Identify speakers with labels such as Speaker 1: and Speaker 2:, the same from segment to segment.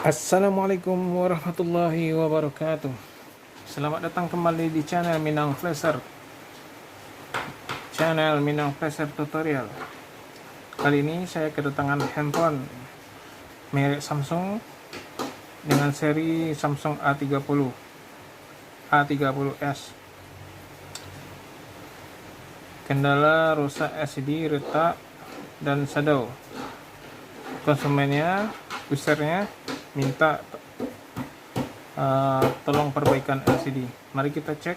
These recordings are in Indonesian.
Speaker 1: Assalamualaikum warahmatullahi wabarakatuh. Selamat datang kembali di channel Minang Flasher. Channel Minang Flasher Tutorial. Kali ini saya kedatangan handphone merek Samsung dengan seri Samsung A30 A30s. Kendala rusak LCD, retak, dan shadow. Konsumennya, usernya minta tolong perbaikan LCD. Mari kita cek.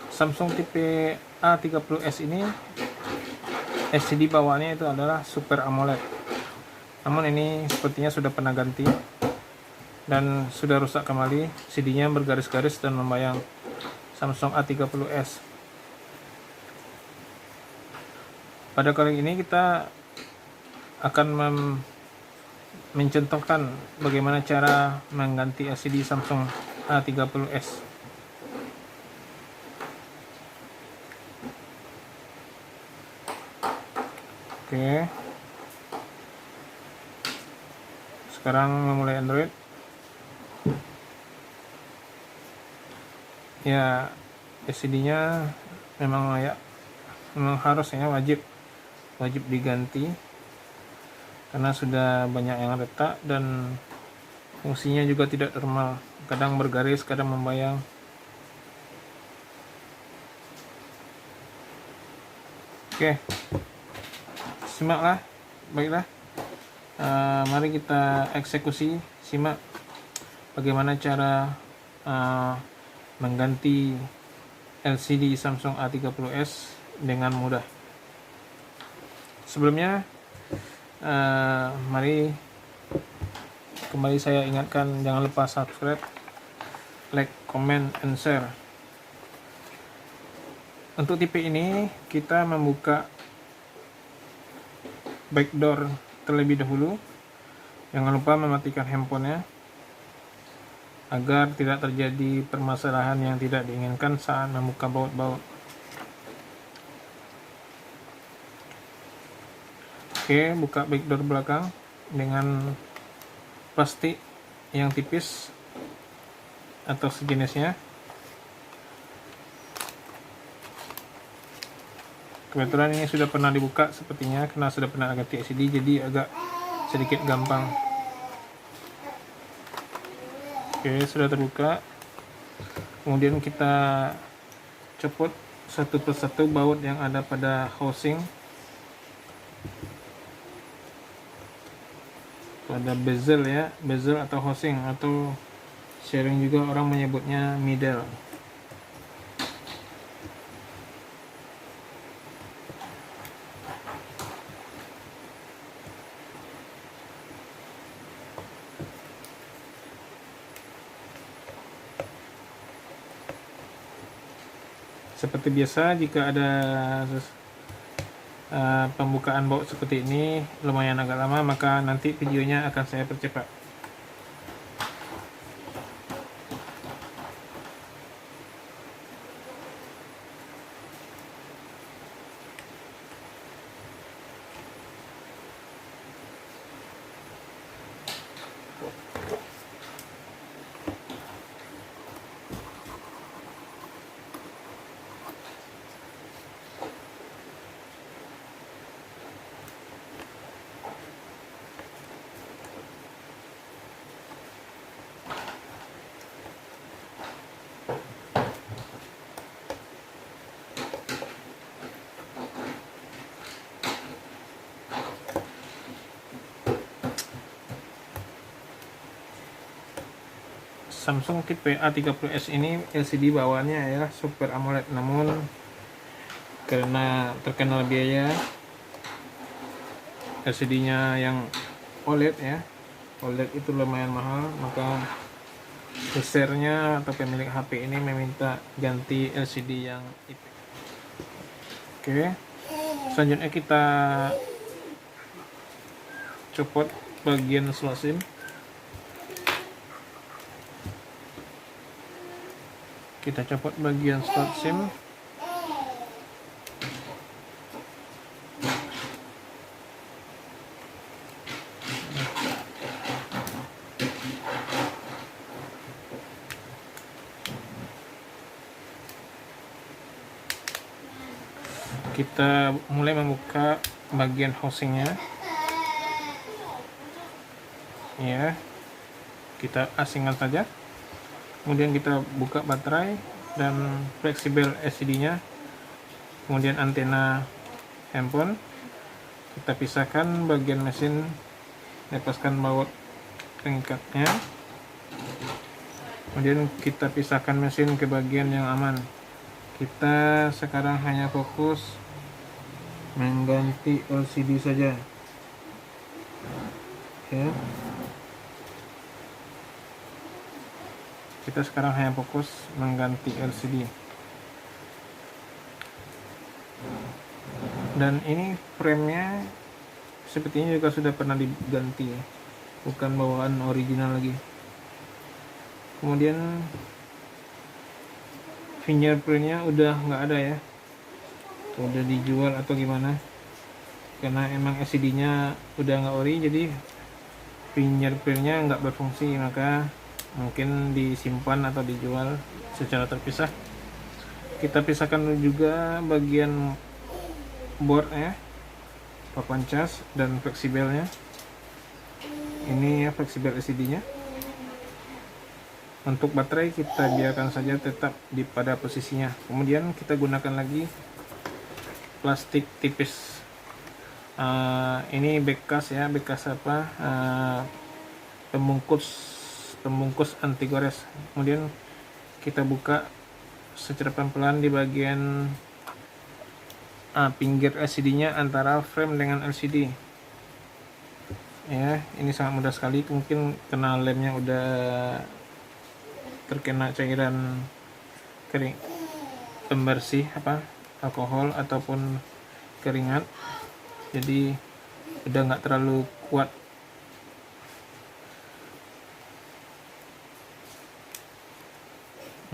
Speaker 1: Samsung tipe A30s ini LCD bawaannya itu adalah Super AMOLED. Namun ini sepertinya sudah pernah ganti dan sudah rusak kembali. CD-nya bergaris-garis dan membayang. Samsung A30s. Pada kali ini kita akan mencontohkan bagaimana cara mengganti LCD Samsung A30s. Oke. Sekarang memulai Android. Ya, LCD-nya memang harusnya wajib diganti karena sudah banyak yang retak dan fungsinya juga tidak normal, kadang bergaris, kadang membayang. Oke, simaklah, baiklah. Mari kita eksekusi, simak bagaimana cara mengganti LCD Samsung A30s dengan mudah. Sebelumnya, mari kembali saya ingatkan, jangan lupa subscribe, like, comment, and share. Untuk tipe ini kita membuka backdoor terlebih dahulu. Jangan lupa mematikan handphonenya agar tidak terjadi permasalahan yang tidak diinginkan saat membuka baut-baut. Oke, buka backdoor belakang dengan plastik yang tipis atau sejenisnya. Kebetulan ini sudah pernah dibuka sepertinya karena sudah pernah ganti LCD, jadi agak sedikit gampang. Oke, sudah terbuka. Kemudian kita copot satu persatu baut yang ada pada housing, pada bezel ya, bezel atau housing, atau sharing juga orang menyebutnya middle. Seperti biasa, jika ada pembukaan baut seperti ini lumayan agak lama, maka nanti videonya akan saya percepat. Samsung tipe A30s ini LCD bawaannya adalah Super AMOLED, namun karena terkenal biaya, LCD-nya yang OLED ya, OLED itu lumayan mahal, maka usernya atau pemilik HP ini meminta ganti LCD yang IP. Oke, selanjutnya kita copot bagian slot SIM. Kita copot bagian slot SIM. Kita mulai membuka bagian housingnya ya, kita asingkan saja. Kemudian kita buka baterai dan fleksibel LCD-nya, kemudian antena handphone. Kita pisahkan bagian mesin, lepaskan baut pengikatnya, kemudian kita pisahkan mesin ke bagian yang aman. Kita sekarang hanya fokus mengganti LCD saja ya. Kita sekarang hanya fokus mengganti LCD. Dan ini framenya sepertinya juga sudah pernah diganti ya, bukan bawaan original lagi. Kemudian fingerprintnya udah nggak ada ya, udah dijual atau gimana, karena emang LCD-nya udah nggak ori, jadi fingerprintnya nggak berfungsi, maka mungkin disimpan atau dijual secara terpisah. Kita pisahkan juga bagian boardnya, papan cas dan fleksibelnya. Ini ya fleksibel LCD-nya. Untuk baterai kita biarkan saja tetap pada posisinya. Kemudian kita gunakan lagi plastik tipis. Ini bekas ya, bekas apa? Pembungkus anti gores. Kemudian kita buka secara pelan-pelan di bagian pinggir LCD-nya antara frame dengan LCD. Ya, ini sangat mudah sekali. Mungkin karena lemnya udah terkena cairan kering pembersih alkohol ataupun keringat, jadi udah nggak terlalu kuat.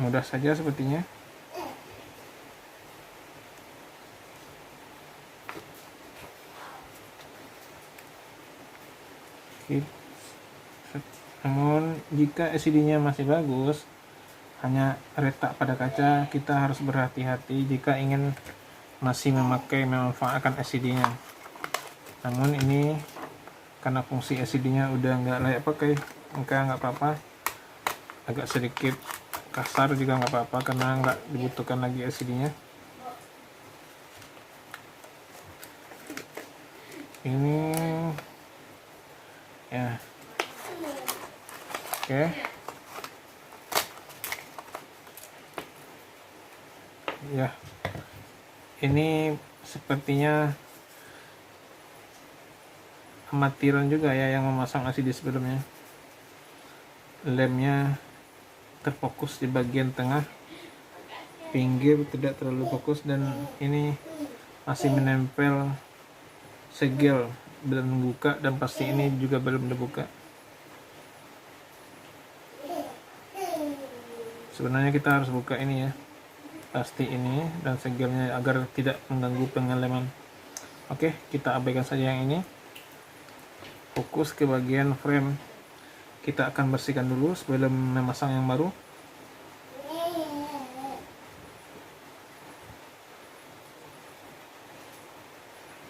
Speaker 1: Mudah saja sepertinya. Namun jika LCD-nya masih bagus, hanya retak pada kaca, kita harus berhati-hati jika ingin masih memanfaatkan LCD-nya. Namun ini karena fungsi LCD-nya udah nggak layak pakai, maka nggak apa-apa. Agak sedikit kasar juga nggak apa-apa, karena nggak dibutuhkan lagi LCD-nya. Ini ya, oke. Ya, ini sepertinya amatiran juga ya yang memasang LCD sebelumnya. Lemnya terfokus di bagian tengah, pinggir tidak terlalu fokus, dan ini masih menempel segel, belum dibuka, dan pasti ini juga belum dibuka. Sebenarnya kita harus buka ini ya, pasti ini dan segelnya agar tidak mengganggu pengeleman. Oke, kita abaikan saja yang ini. Fokus ke bagian frame. Kita akan bersihkan dulu sebelum memasang yang baru.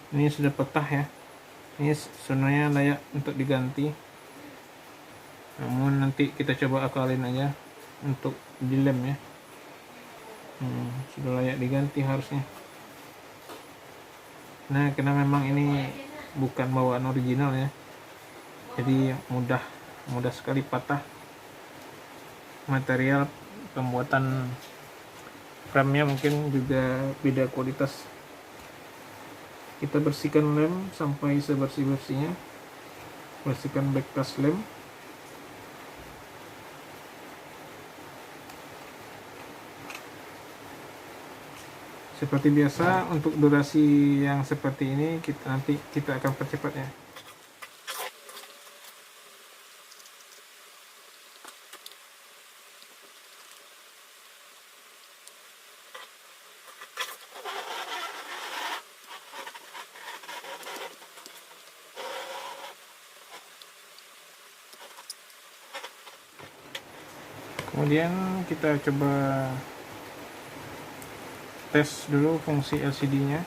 Speaker 1: Ini sudah patah ya. Ini sebenarnya layak untuk diganti. Namun nanti kita coba akalin aja untuk dilem ya. Sudah layak diganti harusnya. Nah, karena memang ini bukan bawaan original ya, jadi mudah sekali patah. Material pembuatan frame-nya mungkin juga beda kualitas. Kita bersihkan lem sampai sebersih-bersihnya. Bersihkan bekas lem. Seperti biasa, untuk durasi yang seperti ini nanti kita akan percepatnya. Kemudian kita coba tes dulu fungsi LCD-nya.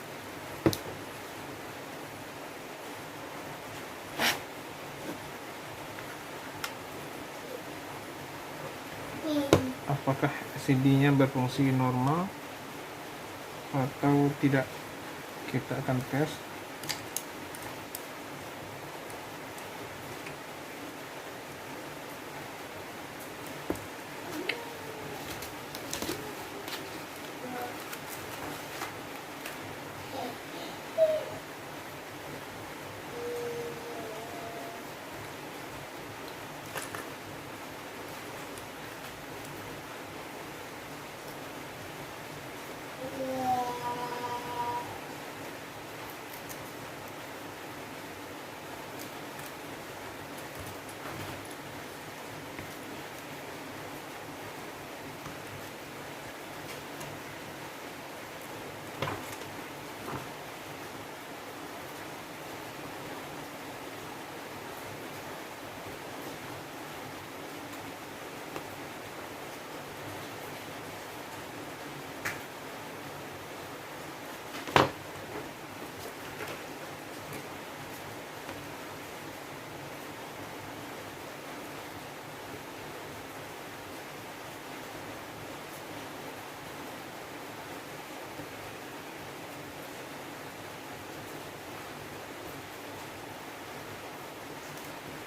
Speaker 1: apakah LCD-nya berfungsi normal atau tidak. Kita akan tes.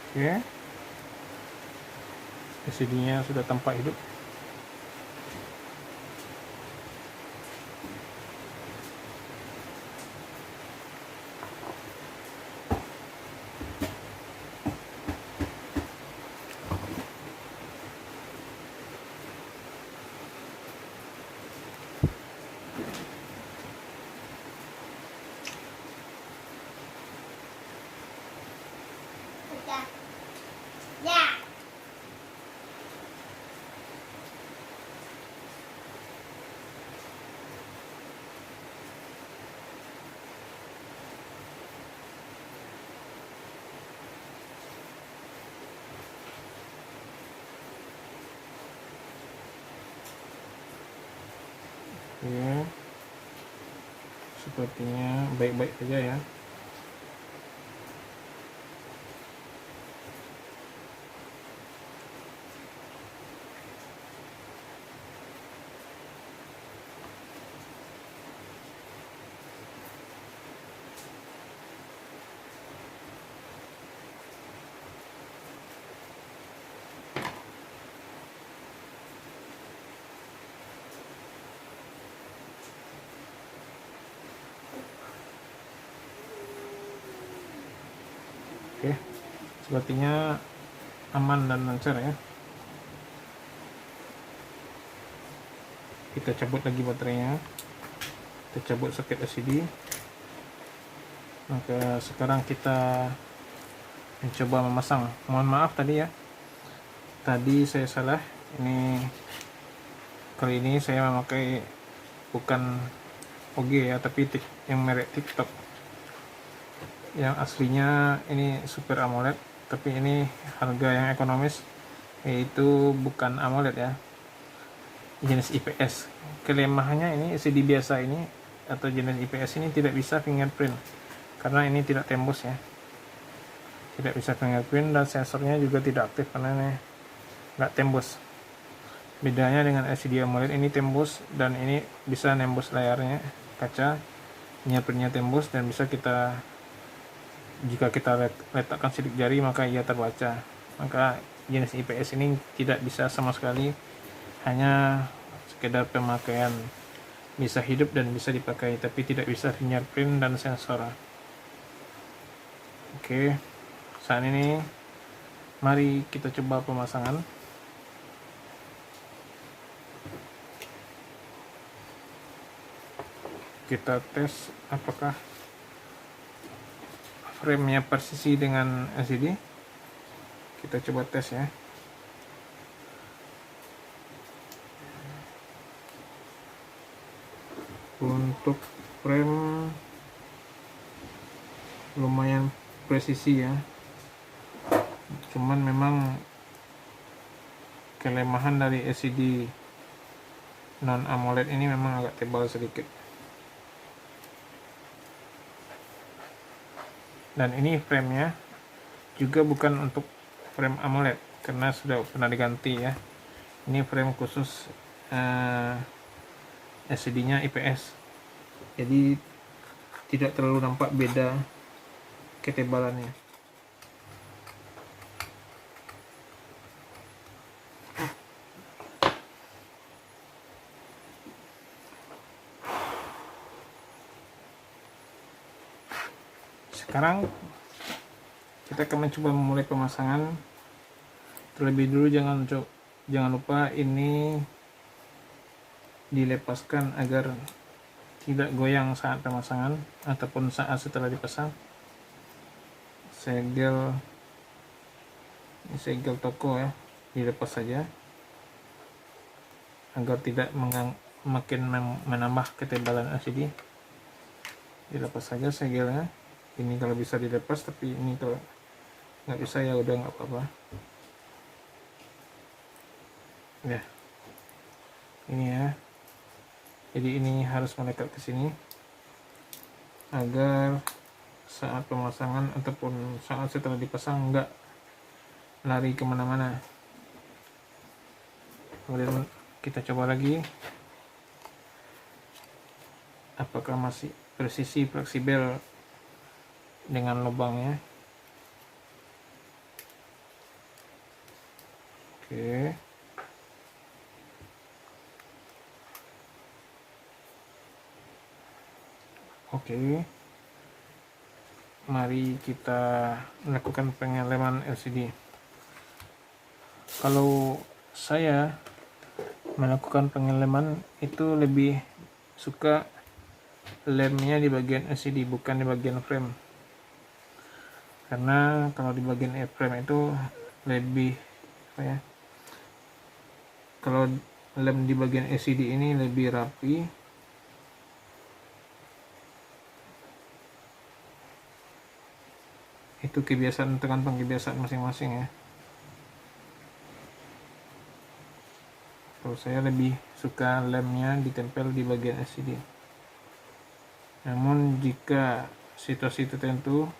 Speaker 1: Oke, LCD-nya sudah tampak hidup. Ya, sepertinya baik-baik saja ya. Oke, sepertinya aman dan lancar ya. Kita cabut lagi baterainya, kita cabut soket LCD. Maka sekarang kita mencoba memasang. Mohon maaf tadi ya, tadi saya salah. Kali ini saya memakai bukan OG ya, tapi yang merek TikTok. Yang aslinya ini Super AMOLED, tapi ini harga yang ekonomis, yaitu bukan AMOLED ya, jenis IPS. Kelemahannya ini LCD biasa ini atau jenis IPS ini tidak bisa fingerprint karena ini tidak tembus ya, tidak bisa fingerprint, dan sensornya juga tidak aktif karena ini nggak tembus. Bedanya dengan LCD AMOLED, ini tembus dan ini bisa nembus layarnya, kaca, fingerprintnya tembus dan bisa kita, jika kita letakkan sidik jari maka ia terbaca. Maka jenis IPS ini tidak bisa sama sekali, hanya sekedar pemakaian, bisa hidup dan bisa dipakai, tapi tidak bisa fingerprint dan sensor. Oke, saat ini mari kita coba pemasangan. Kita tes apakah frame-nya persisi dengan LCD. Kita coba tes ya. Untuk frame lumayan presisi ya, cuman memang kelemahan dari LCD non AMOLED ini memang agak tebal sedikit. Dan ini frame-nya juga bukan untuk frame AMOLED karena sudah pernah diganti ya. Ini frame khusus LCD-nya IPS, jadi tidak terlalu nampak beda ketebalannya. Sekarang kita akan mencoba memulai pemasangan. Terlebih dulu jangan lupa ini dilepaskan agar tidak goyang saat pemasangan ataupun saat setelah dipasang. Segel toko ya, dilepas saja agar tidak makin menambah ketebalan LCD. Dilepas saja segelnya. Ini kalau bisa dilepas, tapi ini kalau nggak bisa ya udah nggak apa-apa ya. Ini ya, jadi ini harus melekat ke sini agar saat pemasangan ataupun saat setelah dipasang nggak lari kemana-mana. Kemudian kita coba lagi apakah masih presisi fleksibel dengan lubangnya. Oke. Mari kita lakukan pengeleman LCD. Kalau saya melakukan pengeleman itu lebih suka lemnya di bagian LCD, bukan di bagian frame. Karena kalau di bagian frame itu lebih kalau lem di bagian LCD ini lebih rapi. Itu kebiasaan, tergantung kebiasaan masing-masing ya. Kalau saya lebih suka lemnya ditempel di bagian LCD. Namun jika situasi tertentu,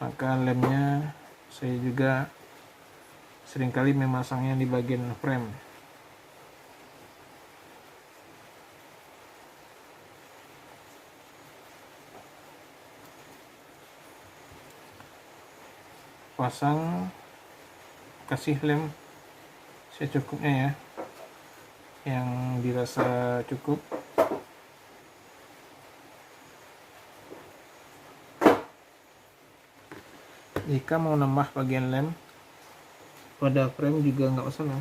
Speaker 1: maka lemnya saya juga seringkali memasangnya di bagian frame. Pasang, kasih lem secukupnya ya, yang dirasa cukup. Jika mau nambah bagian lem pada frame juga nggak masalah.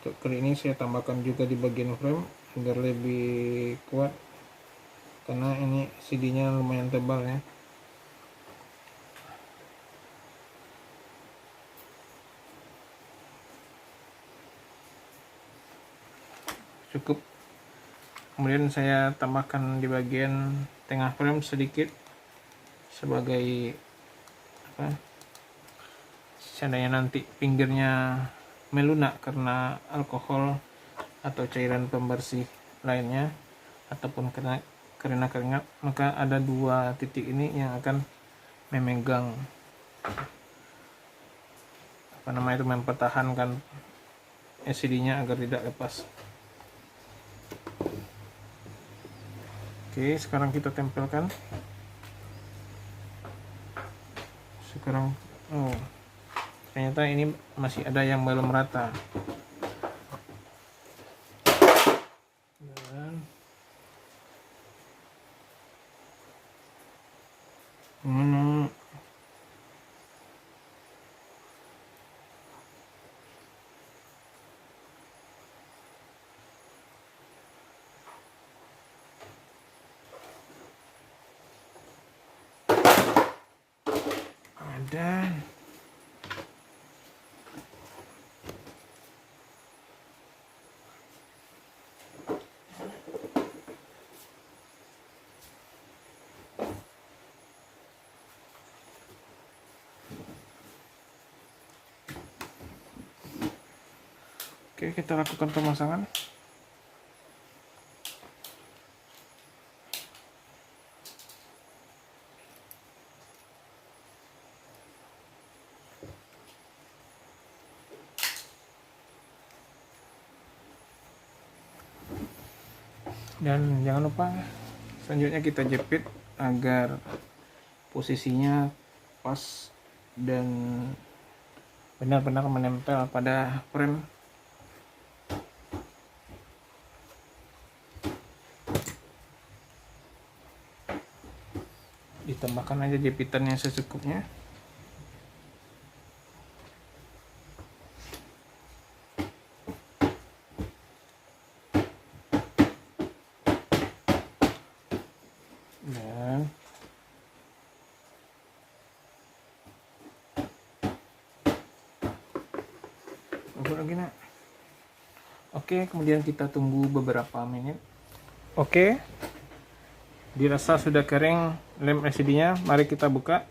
Speaker 1: Untuk kali ini saya tambahkan juga di bagian frame agar lebih kuat, karena ini CD-nya lumayan tebal ya. Cukup. Kemudian saya tambahkan di bagian tengah frame sedikit sebagai seandainya nanti pinggirnya melunak karena alkohol atau cairan pembersih lainnya ataupun karena keringat, maka ada dua titik ini yang akan memegang mempertahankan LCD-nya agar tidak lepas. Oke, sekarang kita tempelkan. Sekarang ternyata ini masih ada yang belum rata. Dan Oke, kita lakukan pemasangan. Dan jangan lupa selanjutnya kita jepit agar posisinya pas dan benar-benar menempel pada frame. Ditambahkan aja jepitannya secukupnya. Dan lagi nak. Oke, kemudian kita tunggu beberapa menit. Oke, dirasa sudah kering lem LCD-nya. Mari kita buka.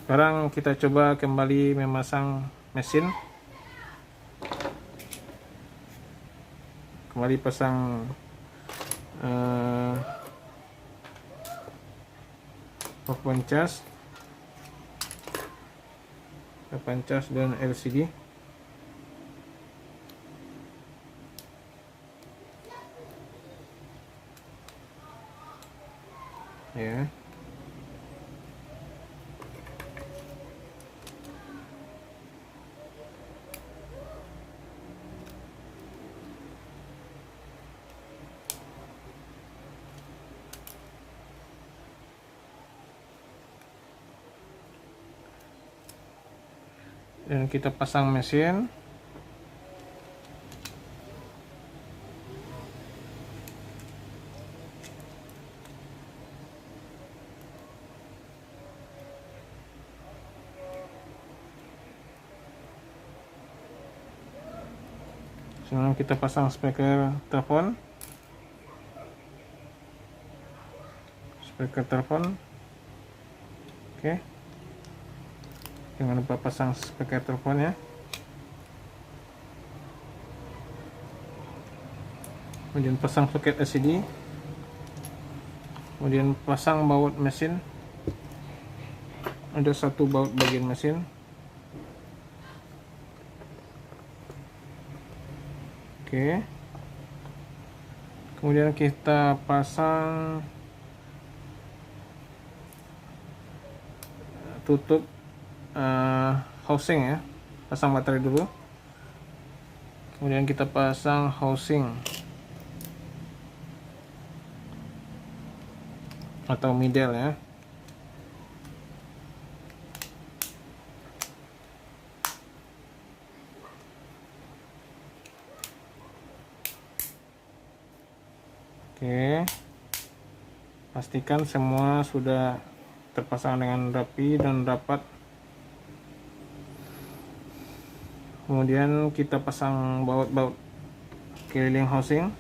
Speaker 1: Sekarang kita coba kembali memasang mesin. Kembali pasang pancas dan LCD. Ya. Dan kita pasang mesin. Sekarang kita pasang speaker telepon. Oke. Jangan lupa pasang speaker teleponnya. Kemudian pasang soket LCD. Kemudian pasang baut mesin. Ada satu baut bagian mesin. Oke. Kemudian kita pasang tutup housing ya. Pasang baterai dulu. Kemudian kita pasang housing atau middle ya. Oke, pastikan semua sudah terpasang dengan rapi dan rapat. Kemudian kita pasang baut-baut keliling housing.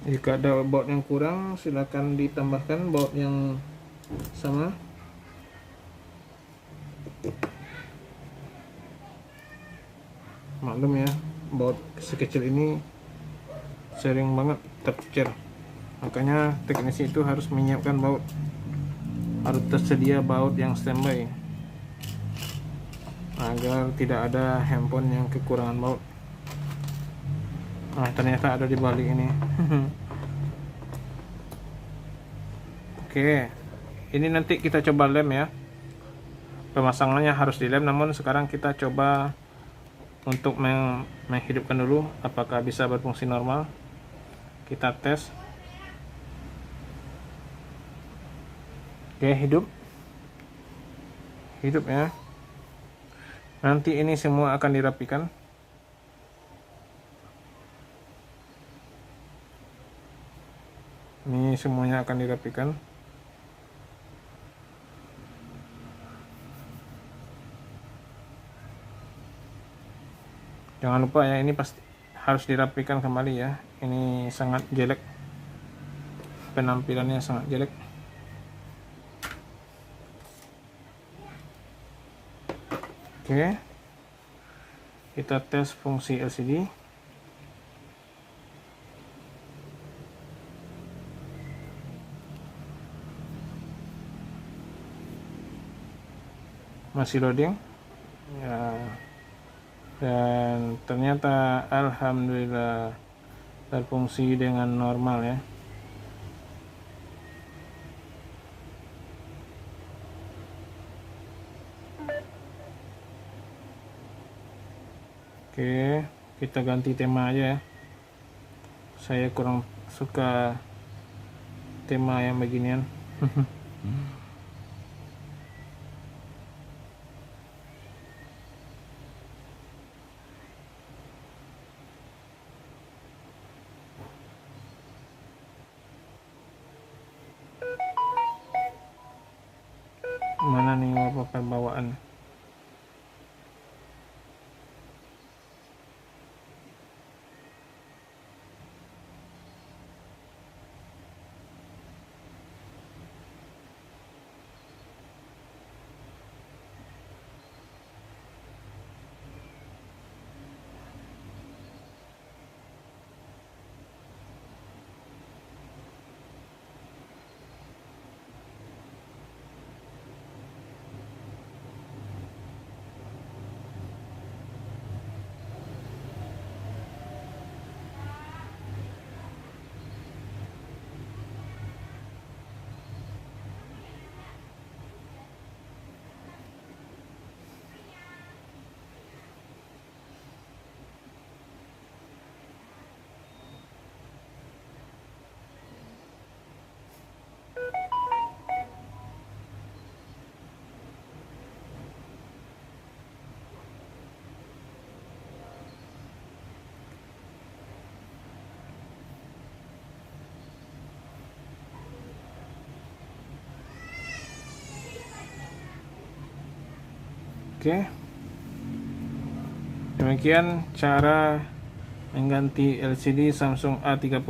Speaker 1: Jika ada baut yang kurang, silakan ditambahkan baut yang sama. Maklum ya, baut sekecil ini sering banget tercecer, makanya teknisi itu harus menyiapkan baut, harus tersedia baut yang standby agar tidak ada handphone yang kekurangan baut. Nah, ternyata ada di balik ini. Oke, ini nanti kita coba lem ya, pemasangannya harus dilem, namun sekarang kita coba untuk menghidupkan dulu apakah bisa berfungsi normal. Kita tes. Oke, hidup ya. Nanti ini semua akan dirapikan. Ini semuanya akan dirapikan. Jangan lupa ya, ini pasti harus dirapikan kembali ya. Ini sangat jelek, penampilannya sangat jelek. Oke, kita tes fungsi LCD. Masih loading ya, dan ternyata alhamdulillah berfungsi dengan normal ya. Oke, kita ganti tema aja ya. Saya kurang suka tema yang beginian. Mana nih wallpaper bawaan? Oke, demikian cara mengganti LCD Samsung A30.